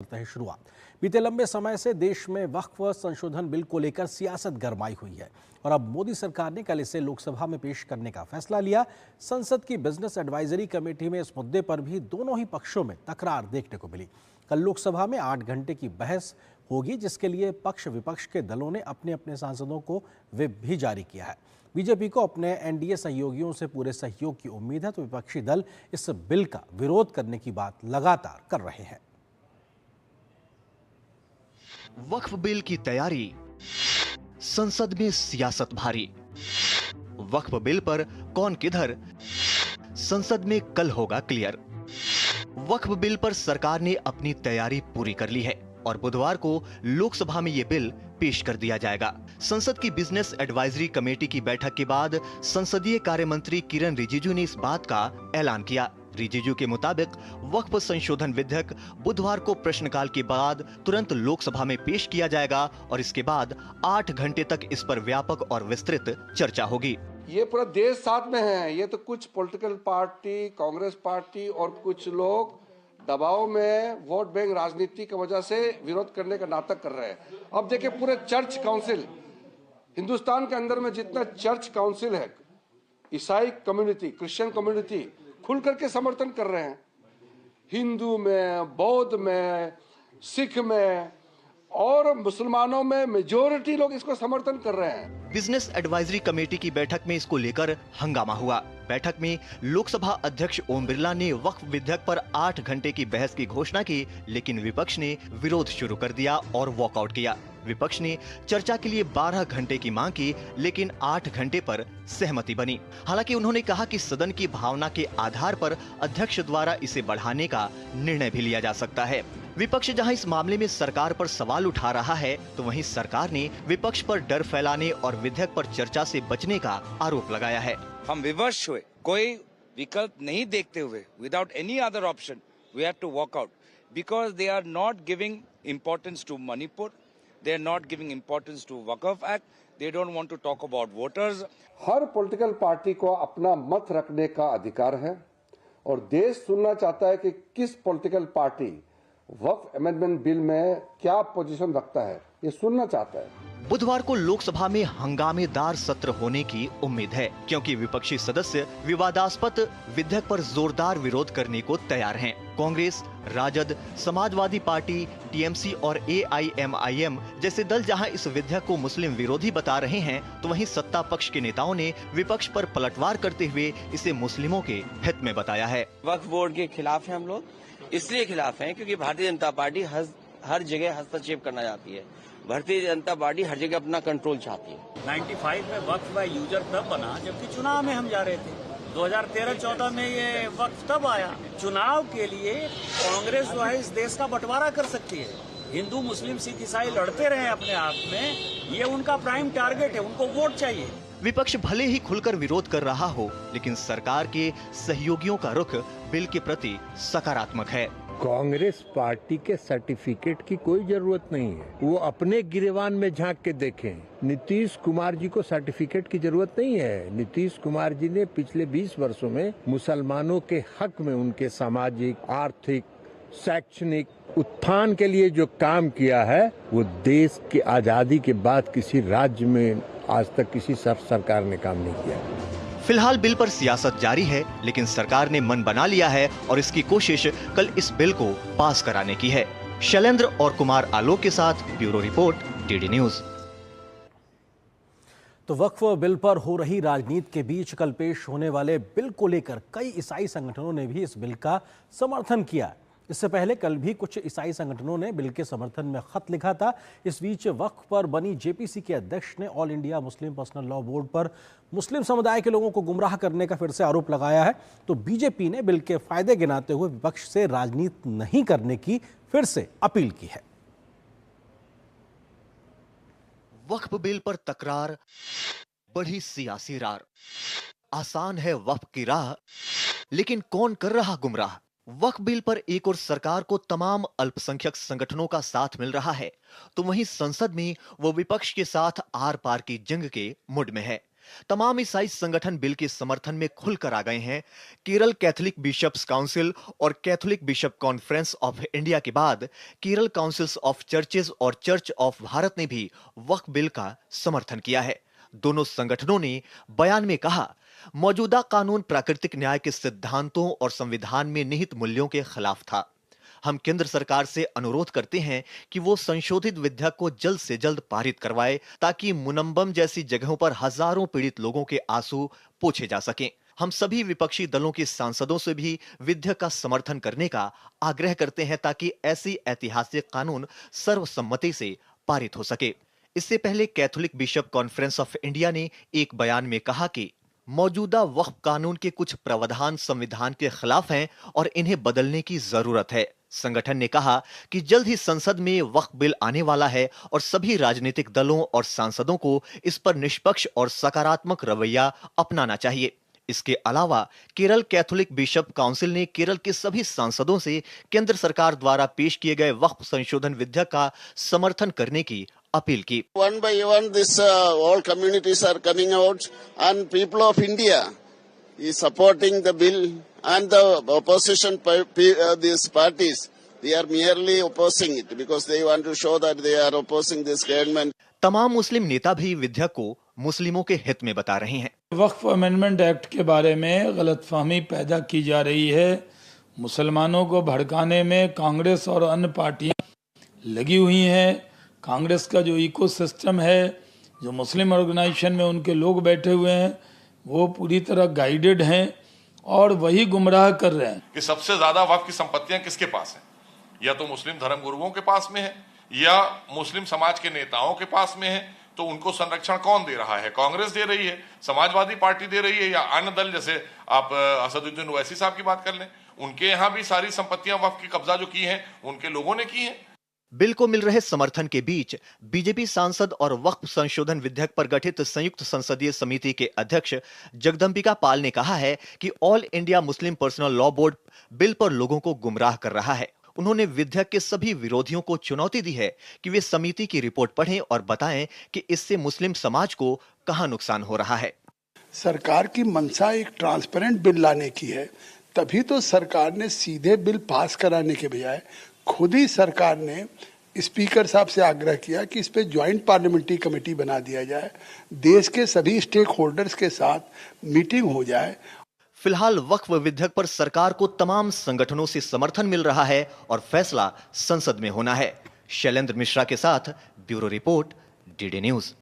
करते हैं शुरुआत। बीते लंबे समय से देश में वक्फ संशोधन बिल को लेकर सियासत गरमाई हुई है और अब मोदी सरकार ने कल इसे लोकसभा में पेश करने का फैसला लिया। संसद की बिजनेस एडवाइजरी कमेटी में इस मुद्दे पर भी दोनों ही पक्षों में तकरार देखने को मिली। कल लोकसभा में 8 घंटे की बहस होगी, जिसके लिए पक्ष विपक्ष के दलों ने अपने अपने सांसदों को व्हिप भी जारी किया है। बीजेपी को अपने एनडीए सहयोगियों से पूरे सहयोग की उम्मीद है, तो विपक्षी दल इस बिल का विरोध करने की बात लगातार कर रहे हैं। वक्फ बिल की तैयारी, संसद में सियासत भारी। वक्फ बिल पर कौन किधर, संसद में कल होगा क्लियर। वक्फ बिल पर सरकार ने अपनी तैयारी पूरी कर ली है और बुधवार को लोकसभा में यह बिल पेश कर दिया जाएगा। संसद की बिजनेस एडवाइजरी कमेटी की बैठक के बाद संसदीय कार्य मंत्री किरण रिजिजू ने इस बात का ऐलान किया। रिजिजू के मुताबिक वक्फ संशोधन विधेयक बुधवार को प्रश्नकाल के बाद तुरंत लोकसभा में पेश किया जाएगा और इसके बाद 8 घंटे तक इस पर व्यापक और विस्तृत चर्चा होगी। ये पूरा देश साथ में है। ये तो कुछ पॉलिटिकल पार्टी, कांग्रेस पार्टी और कुछ लोग दबाव में वोट बैंक राजनीति की वजह से विरोध करने का नाटक कर रहे हैं। अब देखिए, पूरे चर्च काउंसिल, हिंदुस्तान के अंदर में जितना चर्च काउंसिल है, ईसाई कम्युनिटी, क्रिश्चियन कम्युनिटी खुल करके समर्थन कर रहे हैं। हिंदू में, बौद्ध में, सिख में और मुसलमानों में मेजॉरिटी लोग इसको समर्थन कर रहे हैं। बिजनेस एडवाइजरी कमेटी की बैठक में इसको लेकर हंगामा हुआ। बैठक में लोकसभा अध्यक्ष ओम बिरला ने वक्फ विधेयक पर 8 घंटे की बहस की घोषणा की, लेकिन विपक्ष ने विरोध शुरू कर दिया और वॉकआउट किया। विपक्ष ने चर्चा के लिए 12 घंटे की मांग की, लेकिन 8 घंटे पर सहमति बनी। हालांकि उन्होंने कहा कि सदन की भावना के आधार पर अध्यक्ष द्वारा इसे बढ़ाने का निर्णय भी लिया जा सकता है। विपक्ष जहां इस मामले में सरकार पर सवाल उठा रहा है, तो वहीं सरकार ने विपक्ष पर डर फैलाने और विधेयक पर चर्चा से बचने का आरोप लगाया है। हम विवश हुए, कोई विकल्प नहीं देखते हुए, without any other option we have to walk out, because they are not giving importance to Manipur, they are not giving importance to Waqf Act, they don't want to talk about voters. Her political party को अपना मत रखने का अधिकार है और देश सुनना चाहता है कि किस पॉलिटिकल पार्टी वक्फ अमेंडमेंट बिल में क्या पोजीशन रखता है, ये सुनना चाहता है। बुधवार को लोकसभा में हंगामेदार सत्र होने की उम्मीद है, क्योंकि विपक्षी सदस्य विवादास्पद विधेयक पर जोरदार विरोध करने को तैयार हैं। कांग्रेस, राजद, समाजवादी पार्टी, टीएमसी और एआईएमआईएम जैसे दल जहां इस विधेयक को मुस्लिम विरोधी बता रहे हैं, तो वहीं सत्ता पक्ष के नेताओं ने विपक्ष पर पलटवार करते हुए इसे मुस्लिमों के हित में बताया है। वक्फ बोर्ड के खिलाफ हैं हम लोग, इसलिए खिलाफ हैं क्योंकि भारतीय जनता पार्टी हर जगह हस्तक्षेप करना चाहती है। भारतीय जनता पार्टी हर जगह अपना कंट्रोल चाहती है। 95 में वक्फ बाय यूजर तब बना जबकि चुनाव में हम जा रहे थे। 2013-14 में ये वक्फ तब आया। चुनाव के लिए कांग्रेस जो है इस देश का बंटवारा कर सकती है। हिंदू, मुस्लिम, सिख, ईसाई लड़ते रहे अपने आप में, ये उनका प्राइम टारगेट है, उनको वोट चाहिए। विपक्ष भले ही खुलकर विरोध कर रहा हो, लेकिन सरकार के सहयोगियों का रुख बिल के प्रति सकारात्मक है। कांग्रेस पार्टी के सर्टिफिकेट की कोई जरूरत नहीं है, वो अपने गिरेबान में झांक के देखें। नीतीश कुमार जी को सर्टिफिकेट की जरूरत नहीं है। नीतीश कुमार जी ने पिछले 20 वर्षों में मुसलमानों के हक में उनके सामाजिक, आर्थिक, शैक्षणिक उत्थान के लिए जो काम किया है, वो देश की आजादी के बाद किसी राज्य में आज तक किसी सरकार ने काम नहीं किया। फिलहाल बिल पर सियासत जारी है, लेकिन सरकार ने मन बना लिया है और इसकी कोशिश कल इस बिल को पास कराने की है। शैलेंद्र और कुमार आलोक के साथ ब्यूरो रिपोर्ट, टीडी न्यूज। तो वक्फ बिल पर हो रही राजनीति के बीच कल पेश होने वाले बिल को लेकर कई ईसाई संगठनों ने भी इस बिल का समर्थन किया। इससे पहले कल भी कुछ ईसाई संगठनों ने बिल के समर्थन में खत लिखा था। इस बीच वक्फ पर बनी जेपीसी के अध्यक्ष ने all India Muslim personal law board पर मुस्लिम समुदाय के लोगों को गुमराह करने का फिर से आरोप लगाया है। तो बीजेपी ने बिल के फायदे गिनाते हुए विपक्ष से राजनीति नहीं करने की फिर से अपील की है। वक्फ बिल पर तकरार, बढ़ी सियासी रार। आसान है वक्फ की राह, लेकिन कौन कर रहा गुमराह। वक्फ बिल पर एक और सरकार को तमाम अल्पसंख्यक संगठनों का साथ मिल रहा है, तो वहीं संसद में वो विपक्ष के साथ आर पार की जंग के मुड में है। तमाम ईसाई संगठन बिल के समर्थन में खुलकर आ गए हैं। केरल कैथोलिक बिशप्स काउंसिल और Catholic bishop conference of India के बाद केरल काउंसिल्स ऑफ चर्चेज और चर्च ऑफ भारत ने भी वक्फ बिल का समर्थन किया है। दोनों संगठनों ने बयान में कहा, मौजूदा कानून प्राकृतिक न्याय के सिद्धांतों और संविधान में निहित मूल्यों के खिलाफ था। हम केंद्र सरकार से अनुरोध करते हैं कि वो संशोधित विधेयक को जल्द से जल्द पारित करवाए ताकि मुनम्बम जैसी जगहों पर हजारों पीड़ित लोगों के आंसू पोंछे जा सकें। हम सभी विपक्षी दलों के सांसदों से भी विधेयक का समर्थन करने का आग्रह करते हैं ताकि ऐसी ऐतिहासिक कानून सर्वसम्मति से पारित हो सके। इससे पहले Catholic bishop conference of India ने एक बयान में कहा कि मौजूदा वक्फ कानून के कुछ प्रावधान संविधान के खिलाफ हैं और इन्हें बदलने की जरूरत है। संगठन ने कहा कि जल्द ही संसद में वक्फ बिल आने वाला है और सभी राजनीतिक दलों और सांसदों को इस पर निष्पक्ष और सकारात्मक रवैया अपनाना चाहिए। इसके अलावा केरल कैथोलिक बिशप काउंसिल ने केरल के सभी सांसदों से केंद्र सरकार द्वारा पेश किए गए वक्फ संशोधन विधेयक का समर्थन करने की अपील की। One by one, this all communities are coming out, and people of India is supporting the bill, and the opposition these parties, they are merely opposing it because they want to show that they are opposing this government. तमाम मुस्लिम नेता भी विधेयक को मुस्लिमों के हित में बता रहे हैं। वक्फ अमेंडमेंट एक्ट के बारे में गलतफहमी पैदा की जा रही है। मुसलमानों को भड़काने में कांग्रेस और अन्य पार्टियां लगी हुई हैं। कांग्रेस का जो इकोसिस्टम है, जो मुस्लिम ऑर्गेनाइजेशन में उनके लोग बैठे हुए हैं, वो पूरी तरह गाइडेड हैं और वही गुमराह कर रहे हैं कि सबसे ज्यादा वक्फ की संपत्तियां किसके पास हैं, या तो मुस्लिम धर्मगुरुओं के पास में है या मुस्लिम समाज के नेताओं के पास में है। तो उनको संरक्षण कौन दे रहा है? कांग्रेस दे रही है, समाजवादी पार्टी दे रही है, या अन्य दल जैसे आप असदुद्दीन ओवैसी साहब की बात कर लें, उनके यहाँ भी सारी संपत्तियां वक्फ की कब्जा जो की हैं उनके लोगों ने की हैं। बिल को मिल रहे समर्थन के बीच बीजेपी सांसद और वक्फ संशोधन विधेयक पर गठित संयुक्त संसदीय समिति के अध्यक्ष जगदंबिका पाल ने कहा है कि all India Muslim personal law board bill पर लोगों को गुमराह कर रहा है। उन्होंने विधेयक के सभी विरोधियों को चुनौती दी है कि वे समिति की रिपोर्ट पढ़ें और बताएं कि इससे मुस्लिम समाज को कहां नुकसान हो रहा है। सरकार की मंशा एक ट्रांसपेरेंट बिल लाने की है, तभी तो सरकार ने सीधे बिल पास कराने के बजाय खुद ही सरकार ने स्पीकर साहब से आग्रह किया कि इस पे ज्वाइंट पार्लियामेंट्री कमेटी बना दिया जाए, देश के सभी स्टेक होल्डर्स के साथ मीटिंग हो जाए। फिलहाल वक्फ विधेयक पर सरकार को तमाम संगठनों से समर्थन मिल रहा है और फैसला संसद में होना है। शैलेंद्र मिश्रा के साथ ब्यूरो रिपोर्ट, डीडी न्यूज।